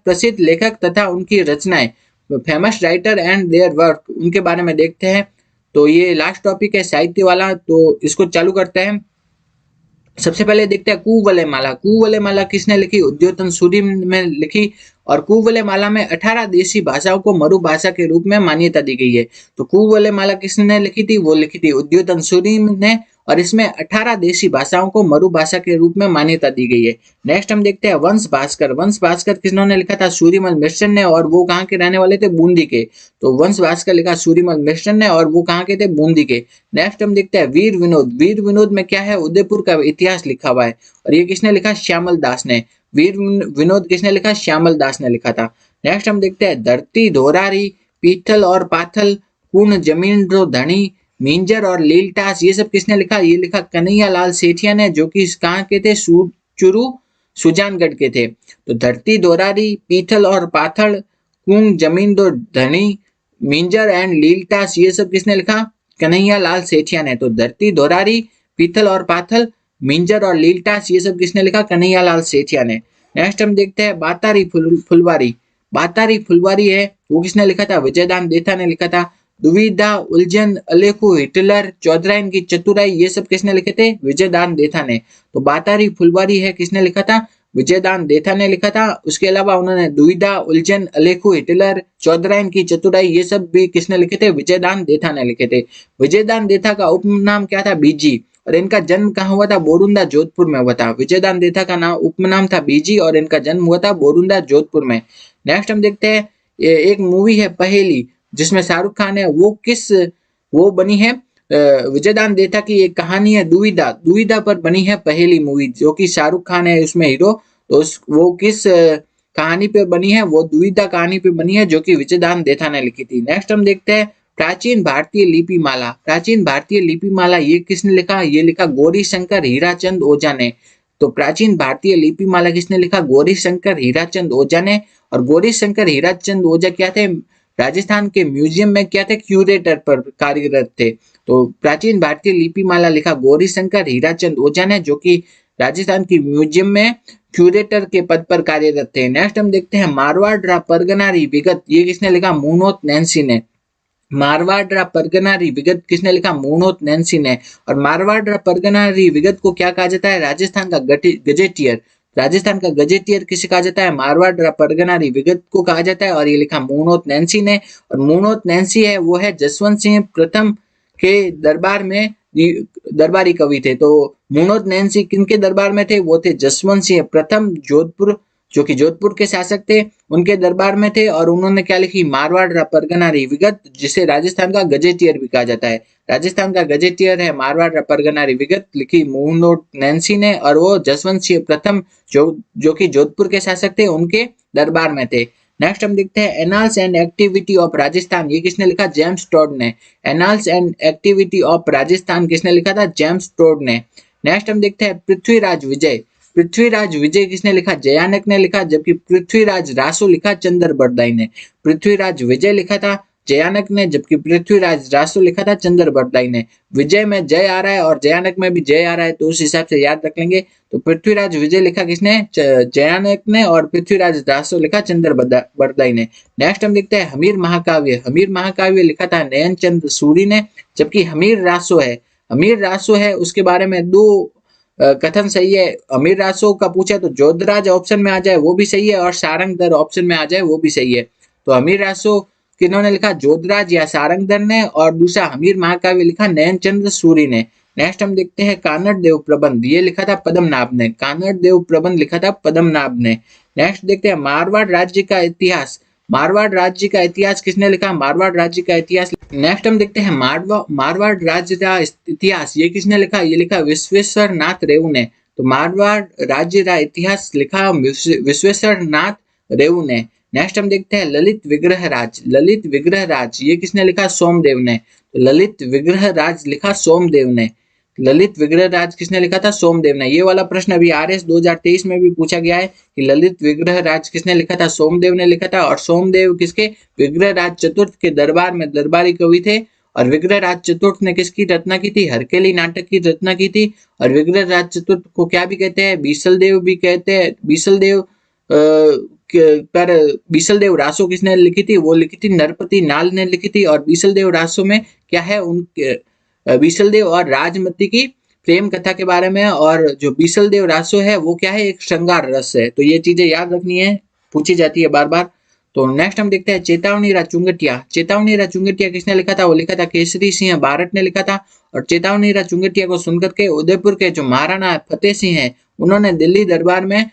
प्रसिद्ध लेखक तथा उनकी रचनाएं, famous writer and their work, उनके बारे में देखते हैं। तो ये लास्ट टॉपिक है साहित्य वाला, तो इसको चालू करते हैं। सबसे पहले देखते हैं कुवलयमाला। कुवलयमाला किसने लिखी? उद्योतन सूरि में लिखी। और कुवलयमाला में 18 देशी भाषाओं को मरु भाषा के रूप में मान्यता दी गई है। तो कुवलयमाला किसने लिखी थी? वो लिखी थी उद्योतन सूरि ने, और इसमें 18 देशी भाषाओं को मरु भाषा के रूप में मान्यता दी गई है। नेक्स्ट हम देखते हैं वंश भास्कर। वंश भास्कर किन्होंने लिखा था? सूरिमल मिश्र ने, और वो कहाँ के रहने वाले थे? बूंदी के। तो वंश भास्कर लिखा सूरिमल मिश्र ने, और वो कहाँ के थे? बूंदी के। नेक्स्ट हम देखते हैं वीर विनोद। वीर विनोद में क्या है? उदयपुर का इतिहास लिखा हुआ है, और ये किसने लिखा? श्यामल दास ने। वीर विनोद किसने लिखा? श्यामल दास ने लिखा था। नेक्स्ट हम देखते हैं धरती धोरारी, पीथल और पाथल, पूर्ण जमीन रो धनी, मिंजर और लीलटास, ये सब किसने लिखा? ये लिखा कन्हैया लाल सेठिया ने, जो कि कहाँ के थे? चुरू सुजानगढ़ के थे। तो धरती धोरारी, पीथल और पाथल, कुंग जमीन दो धनी, मिंजर एंड लीलटास, ये सब किसने लिखा? कन्हैया लाल सेठिया ने। तो धरती धोरारी, पीथल और पाथल, मिंजर और लीलटास, ये सब किसने लिखा? कन्हैया लाल सेठिया ने। नेक्स्ट हम देखते हैं बातारी फुलवारी। बातारी फुलवारी है, वो किसने लिखा था? विजयदान देथा ने लिखा था। दुविधा, उलझन, अलेखू, हिटलर, चौधराइन की चतुराई, ये सब किसने लिखे थे? विजयदान देथा ने। तो बातारी फुलवारी है, किसने लिखा था? विजयदान देथा ने लिखा था। उसके अलावा उन्होंने दुविधा, उलझन, अलेखू, हिटलर, चौधराइन की चतुराई, ये सब भी किसने लिखे थे? विजयदान देथा ने लिखे थे। विजयदान देथा का उपनाम क्या था? बीजी। और इनका जन्म कहाँ हुआ था? बोरुंदा जोधपुर में हुआ था। विजयदान देथा का नाम उपनाम था बीजी, और इनका जन्म हुआ था बोरुंदा जोधपुर में। नेक्स्ट हम देखते हैं एक मूवी है पहेली, जिसमें शाहरुख खान है, वो बनी है विजयदान देथा की एक कहानी है दुविधा। दुविधा पर बनी है पहेली मूवी, जो कि शाहरुख खान है उसमें हीरो। तो वो किस कहानी पे बनी है? वो दुविधा कहानी पे बनी है, जो कि विजयदान देथा ने लिखी थी। नेक्स्ट हम देखते हैं प्राचीन भारतीय लिपिमाला। प्राचीन भारतीय लिपिमाला ये किसने लिखा? ये लिखा गौरी शंकर हीराचंद ओझा ने। तो प्राचीन भारतीय लिपिमाला किसने लिखा? गौरी शंकर हीराचंद ओझा ने। और गौरी शंकर हीराचंद ओझा क्या थे? राजस्थान के म्यूजियम में क्या थे? क्यूरेटर पर कार्यरत थे। तो प्राचीन भारतीय लिपिमाला लिखा गौरी शंकर हीराचंद ओझा ने, जो कि राजस्थान की म्यूजियम में क्यूरेटर के पद पर कार्यरत थे। नेक्स्ट हम देखते हैं मारवाड़ परगनारी विगत, ये किसने लिखा? मूनोत नैन्सी ने। मारवाड़ परगनारी विगत किसने लिखा? मूनोत नैन्सी ने। और मारवाड़ परगनारी विगत को क्या कहा जाता है? राजस्थान का गजेटियर। राजस्थान का गजेटियर किसे कहा जाता है? मारवाड़ परगनारी विगत को कहा जाता है, और ये लिखा मूनोत नैन्सी ने। और मूनोत नैन्सी है, वो है जसवंत सिंह प्रथम के दरबार में दरबारी कवि थे। तो मूनोत नैन्सी किनके दरबार में थे? वो थे जसवंत सिंह प्रथम, जोधपुर, जो कि जोधपुर के शासक थे, उनके दरबार में थे। और उन्होंने क्या लिखी? मारवाड़ परगनारी विगत, जिसे राजस्थान का गजेटियर भी कहा जाता है। राजस्थान का गजेटियर है मारवाड़ परगनारी विगत, लिखी मूनोत नैन्सी ने, और वो जसवंत सिंह प्रथम जो कि जोधपुर के शासक थे, उनके दरबार में थे। नेक्स्ट हम देखते हैं annals and activity of Rajasthan, ये किसने लिखा? जेम्स टोड ने। Annals and activity of Rajasthan किसने लिखा था? जेम्स टोड ने। नेक्स्ट हम देखते हैं पृथ्वीराज विजय। पृथ्वीराज विजय किसने लिखा? जयानक ने लिखा। जबकि पृथ्वीराज रासो लिखा चंद्र बरदाई ने। पृथ्वीराज विजय लिखा था जयानक ने, जबकि पृथ्वीराज रासो लिखा था चंद्र बरदाई ने। विजय में जय आ रहा है और जयानक में भी जय आ रहा है, तो उस हिसाब से याद रख लेंगे। तो पृथ्वीराज विजय लिखा किसने? जयानक ने। और पृथ्वीराज रासो लिखा चंद्र बरदाई ने। नेक्स्ट हम देखते हैं हमीर महाकाव्य। हमीर महाकाव्य लिखा था नयन चंद्र सूरी ने। जबकि हमीर रासो है उसके बारे में दो कथन सही है। अमीर रासो का पूछा तो जोधराज ऑप्शन में आ जाए वो भी सही है, और सारंगधर ऑप्शन में आ जाए वो भी सही है। तो अमीर रासो किन्होंने लिखा? जोधराज या सारंगधर ने। और दूसरा हमीर महाकाव्य लिखा नयन चंद्र सूरी ने। नेक्स्ट हम देखते हैं कानड़ देव प्रबंध, ये लिखा था पद्मनाभ ने। कानड़ देव प्रबंध लिखा था पद्मनाभ ने। नेक्स्ट देखते हैं मारवाड़ राज्य का इतिहास। मारवाड़ राज्य का इतिहास किसने लिखा? मारवाड़ राज्य का इतिहास। नेक्स्ट हम देखते हैं मारवाड़ राज्य का इतिहास, ये किसने लिखा? ये लिखा विश्वेश्वर नाथ रेऊ ने। तो मारवाड़ राज्य का इतिहास लिखा विश्वेश्वर नाथ रेऊ ने। नेक्स्ट हम देखते हैं ललित विग्रह राज। ललित विग्रह राज ये किसने लिखा? सोमदेव ने। तो ललित विग्रह राज लिखा सोमदेव ने। ललित विग्रह राज किसने लिखा था? सोमदेव ने। ये वाला प्रश्न अभी आरएस 2023 में भी पूछा गया है कि ललित विग्रह राज किसने लिखा था? सोमदेव ने लिखा था। और सोमदेव किसके? विग्रह राज चतुर्थ के दरबार में दरबारी कवि थे। और विग्रह राज चतुर्थ ने किसकी रचना की थी? हरकेली नाटक की रचना की थी। और विग्रह राज चतुर्थ को क्या भी कहते हैं? बीसल देव भी कहते हैं। बीसल देव पर बीसल देव रासो किसने लिखी थी? वो लिखी थी नरपति नाल ने लिखी थी। और बीसल देव रासो में क्या है, उनके बीसल देव और राजमती की प्रेम कथा के बारे में। और जो बीसल देव रासो है वो क्या है, एक श्रृंगार रस है। तो ये चीजें याद रखनी है, पूछी जाती है बार बार। तो नेक्स्ट हम देखते हैं चेतावनी रा चुंगटिया। चेतावनी रा चुंगटिया किसने लिखा था? वो लिखा था केसरी सिंह बारट ने लिखा था। और चेतावनी रा चुंगटिया को सुनकर के उदयपुर के जो महाराणा फतेह सिंह है उन्होंने दिल्ली दरबार में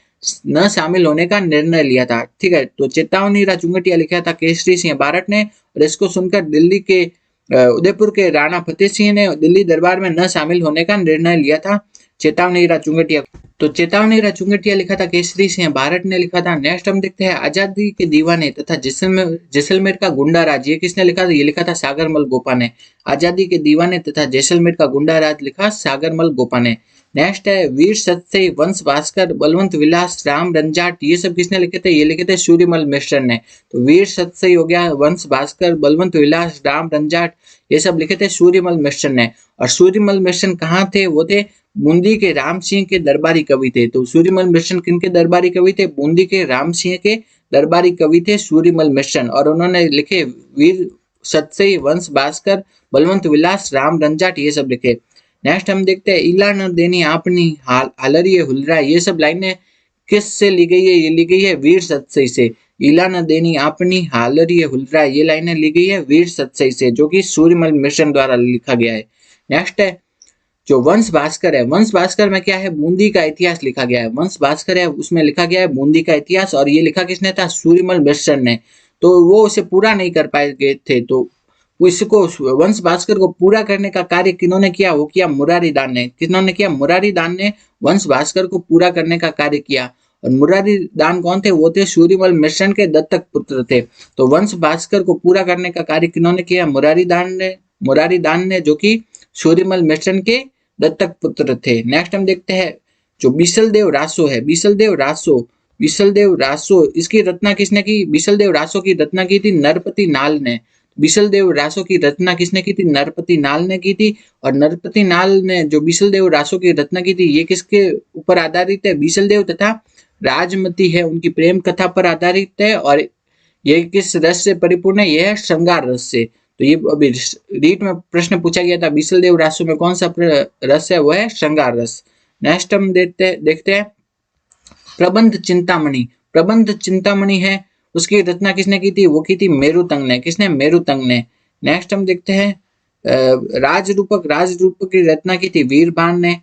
न शामिल होने का निर्णय लिया था। ठीक है, तो चेतावनी रा चुंगटिया लिखा था केसरी सिंह बारट ने, और इसको सुनकर दिल्ली के उदयपुर के राणा फतेह सिंह ने दिल्ली दरबार में न शामिल होने का निर्णय लिया था चेतावनी रा चुंगटिया। तो चेतावनी रा चुंगटिया लिखा था केसरी सिंह बारट ने लिखा था। नेक्स्ट हम देखते हैं आजादी के दीवाने तथा जैसलमेर का गुंडा राज, ये किसने लिखा था? ये लिखा था सागरमल गोपा ने। आजादी के दीवाने तथा जैसलमेर का गुंडा राज लिखा सागरमल गोपा ने। नेक्स्ट है वीर सत्सई वंश भास्कर बलवंत विलास राम रंजाट, ये सब किसने लिखे थे? ये लिखे थे सूर्यमल मिश्र ने। तो वीर सत्सई हो गया, वंश भास्कर, बलवंत विलास, राम रंजाट, ये सब लिखे थे सूर्यमल मिश्र ने। और सूर्यमल मिश्र कहाँ थे? वो थे बूंदी के राम सिंह के दरबारी कवि थे। तो सूर्यमल मिश्र किनके दरबारी कवि थे? बूंदी के राम सिंह के दरबारी कवि थे सूर्यमल मिश्र। और उन्होंने लिखे वीर सत्सई वंश भास्कर बलवंत विलास राम रंजाट, ये सब लिखे। नेक्स्ट हम देखते हैं इला न देनी आपनी हालरिए हुलरा, ये सब लाइनें किस से ली गई है? ये ली गई है वीर सत्सई से। इला न देनी आपनी हालरिए हुलरा, ये लाइनें ली गई है वीर सत्सई से, जो कि सूर्यमल मिश्र द्वारा लिखा गया है। नेक्स्ट है जो वंश भास्कर है, वंश भास्कर में क्या है? बूंदी का इतिहास लिखा गया है। वंश भास्कर है उसमें लिखा गया है बूंदी का इतिहास, और ये लिखा किसने था? सूर्यमल मिश्र ने। तो वो उसे पूरा नहीं कर पाए गए थे, तो इसको वंश भास्कर को पूरा करने का कार्य किन्होंने किया? वो किया मुरारी दान ने। किन्होंने किया? मुरारी दान ने वंश भास्कर को पूरा करने का कार्य किया। और मुरारी दान कौन थे? वो थे सूर्यमल मिश्र के दत्तक पुत्र थे। तो वंश भास्कर को पूरा करने का कार्य किन्होंने किया? मुरारी दान ने। मुरारी दान ने, जो कि सूर्यमल मिश्र के दत्तक पुत्र थे। नेक्स्ट हम देखते हैं जो बीसल देव रासो है। बीसल देव रासो, बीसल देव रासो, इसकी रचना किसने की? बीसल देव रासो की रचना की थी नरपति नाल ने। बीसल देव रासो की रचना किसने की थी? नरपति नाल ने की थी। और नरपति नाल ने जो बीसल देव रासो की रचना की थी, ये किसके ऊपर आधारित है? बीसल देव तथा राजमती है उनकी प्रेम कथा पर आधारित है। और ये किस रस से परिपूर्ण है? यह है श्रृंगार रस से। तो ये अभी रीट में प्रश्न पूछा गया था, बीसल देव रासो में कौन सा रस है? वह है श्रृंगार रस। नेक्स्ट हम देखते हैं प्रबंध चिंतामणि। प्रबंध चिंतामणि है, उसकी रचना किसने की थी? वो की थी मेरुतंग ने। किसने? मेरुतंग ने। नेक्स्ट हम देखते हैं राजरूपक। राजरूपक की रचना की थी वीरभान ने।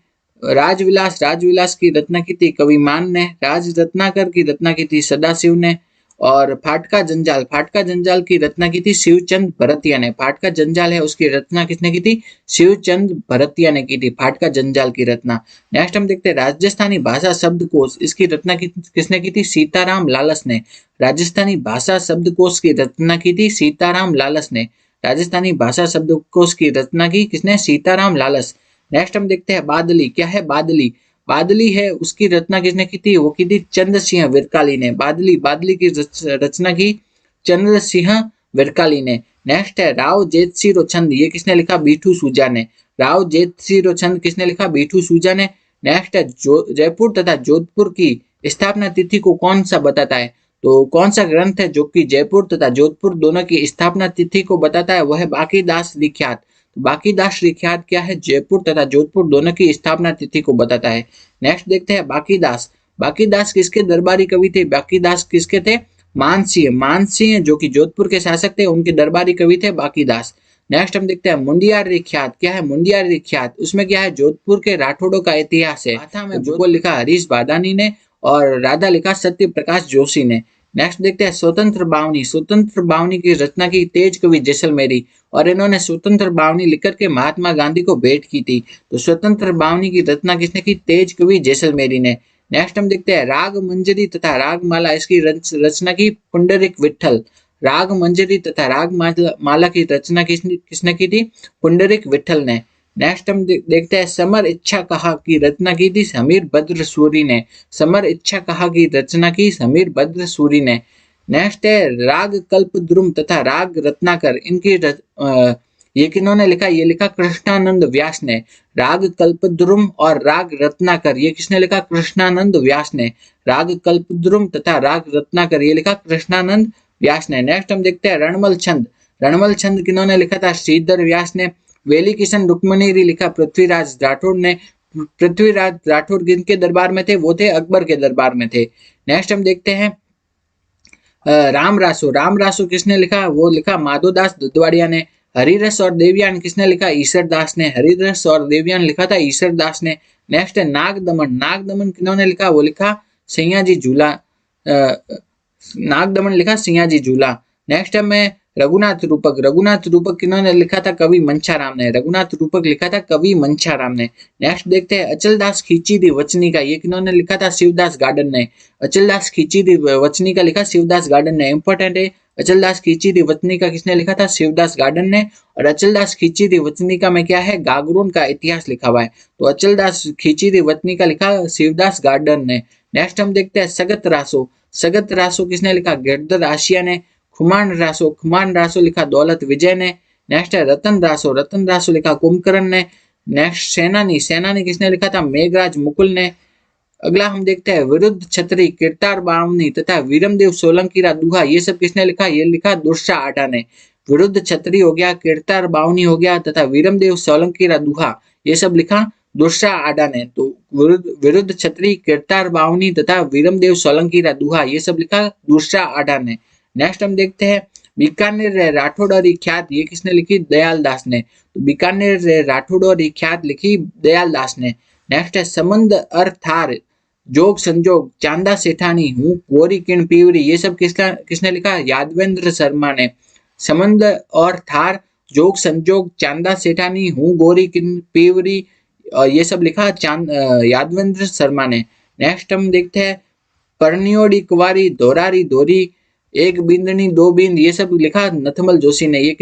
राजविलास, राजविलास की रचना की थी कविमान ने। राज रत्नाकर की रचना की थी सदाशिव ने। और फाटका जंजाल, फाटका जंजाल की रचना की थी शिवचंद भरतिया ने। फाटका जंजाल है उसकी रचना किसने की थी? शिवचंद भरतिया ने की थी फाटका जंजाल की रचना। नेक्स्ट हम देखते हैं राजस्थानी भाषा शब्दकोश, इसकी रचना किसने की थी? सीताराम लालस ने। राजस्थानी भाषा शब्दकोश की रचना की थी सीताराम लालस ने। राजस्थानी भाषा शब्दकोश की रचना की किसने? सीताराम लालस। नेक्स्ट हम देखते हैं बादली। क्या है? बादली। बादली है उसकी रचना किसने की थी? वो की थी चंद्र सिंह विरकाली ने। बादली, बादली की रचना की चंद्र सिंह विरकाली ने। नेक्स्ट है राव जेतसिरो छंद, ये किसने लिखा? बीठू सूजा ने। राव जेतसिरो छंद किसने लिखा? बीठू सूजा ने। नेक्स्ट है जयपुर तथा जोधपुर की स्थापना तिथि को कौन सा बताता है? तो कौन सा ग्रंथ है जो कि जयपुर तथा जोधपुर दोनों की स्थापना तिथि को बताता है? वह है बांकीदास लिख्यात। बांकीदास लिख्यात क्या है? जयपुर तथा जोधपुर दोनों की स्थापना तिथि को बताता है। नेक्स्ट देखते हैं बांकीदास। बांकीदास किसके दरबारी कवि थे? बांकीदास किसके थे? मानसिंह। मानसिंह जो कि जोधपुर के शासक थे, उनके दरबारी कवि थे बांकीदास। नेक्स्ट हम देखते हैं मुंडियार लिख्यात। क्या है मुंडियार लिख्यात? उसमें क्या है? जोधपुर के राठौड़ों का इतिहास है। गाथा में भूगोल लिखा हरीश बादानी ने और राधा लिखा सत्य प्रकाश जोशी ने। नेक्स्ट देखते हैं स्वतंत्र बावनी। स्वतंत्र बावनी की रचना की तेज कवि जैसलमेरी, और इन्होंने स्वतंत्र बावनी लिखकर के महात्मा गांधी को भेंट की थी। तो स्वतंत्र बावनी की रचना किसने की? तेज कवि जैसलमेरी ने। नेक्स्ट हम देखते हैं राग मंजरी तथा रागमाला, इसकी रचना की पुंडरीक विठल। राग मंजरी तथा राग माला की रचना किसने की थी? पुंडरीक विठल ने। नेक्स्ट हम देखते हैं समर इच्छा कहा की रचना की थी समीर भद्र सूरी ने। समर इच्छा कहा की रचना की समीर भद्र सूरी ने। नेक्स्ट है राग कल्प द्रुम तथा राग रत्नाकर, ये किन्होंने लिखा? ये लिखा कृष्णानंद व्यास ने। राग कल्पद्रुम और राग रत्नाकर, ये किसने लिखा? कृष्णानंद व्यास ने। राग कल्पद्रुम तथा राग रत्नाकर, ये लिखा कृष्णानंद व्यास ने। नेक्स्ट हम देखते हैं रणमल छंद। रणमल छंद किन्होंने लिखा था? श्रीधर व्यास ने। वेली किशन रुक्मणी लिखा पृथ्वीराज राठौड़ ने। पृथ्वीराज राठौड़ किनके दरबार में थे? वो थे अकबर के दरबार में थे। नेक्स्ट हम देखते हैं राम रासो। राम रासो किसने लिखा? वो लिखा माधोदास दुधवाड़िया ने। हरिरस और देवयान किसने लिखा? ईश्वर दास ने। हरिरस और देवयान लिखा था ईश्वर दास ने। नेक्स्ट है नाग दमन। नाग दमन किन्होंने लिखा? वो लिखा सैयाजी झूला। नाग दमन लिखा सैयाजी झूला। नेक्स्ट है मैं रघुनाथ रूपक। रघुनाथ रूपक किन्होंने लिखा था? कवि मंछाराम ने। रघुनाथ रूपक लिखा था कवि मंछाराम ने। नेक्स्ट देखते हैं अचलदास खींची दी वचनी का। ये किन्होंने लिखा था? शिवदास गार्डन ने। अचलदास खींची दी वचनी का लिखा शिवदास गार्डन ने। इंपॉर्टेंट है, अचलदास खींची दी वचनी का किसने लिखा था? शिवदास गार्डन ने। और अचलदास खींची दी वचनी का में क्या है? गागरोन का इतिहास लिखा हुआ है। तो अचलदास खींची दी वचनी का लिखा शिवदास गार्डन ने। नेक्स्ट हम देखते हैं सगत रासो। सगत रासो किसने लिखा? गिरधर आशिया ने। खुमान रासो। खुमान रासो लिखा दौलत विजय ने। नेक्स्ट है रतन रासो। रतन रासो लिखा कुंभकर्ण ने। नेक्स्ट सेनानी। सेनानी किसने लिखा था? मेघराज मुकुल ने। अगला हम देखते हैं विरुद्ध छतरी, कीर्तार बावनी तथा वीरमदेव सोलंकी रा दुहा। ये सब किसने लिखा? ये लिखा दुर्सा आडा ने। विरुद्ध छतरी हो गया, कीर्तार बावनी हो गया तथा वीरमदेव सोलंकी रा दुहा, ये सब लिखा दुर्सा आडा ने। तो विरुद्ध छतरी, कीर्तार बावनी तथा वीरमदेव सोलंकी रा दुहा, ये सब लिखा दुर्सा आडा ने। नेक्स्ट हम देखते हैं बीकानेर राठौड़ी ख्यात। ये किसने लिखी? दयाल दास ने। तो बीकानेर राठौड़ी ख्यात लिखी दयाल दास ने। नेक्स्ट है संबंध अर्थार, जोग संजोग, चांदा सेठानी, हूँ गोरी किण पीवरी, ये सब किसने लिखा? यादवेंद्र शर्मा ने। संबंध और थार, जोग संजोग, चांदा सेठानी, हूँ गोरी किण पीवरी, ये सब लिखा यादवेंद्र शर्मा ने। नेक्स्ट हम देखते हैं परनियोड़ी कुवारी, धोरारी धोरी, एक बिंदनी दो बिंद, ये सब लिखा नथमल जोशी ने। ये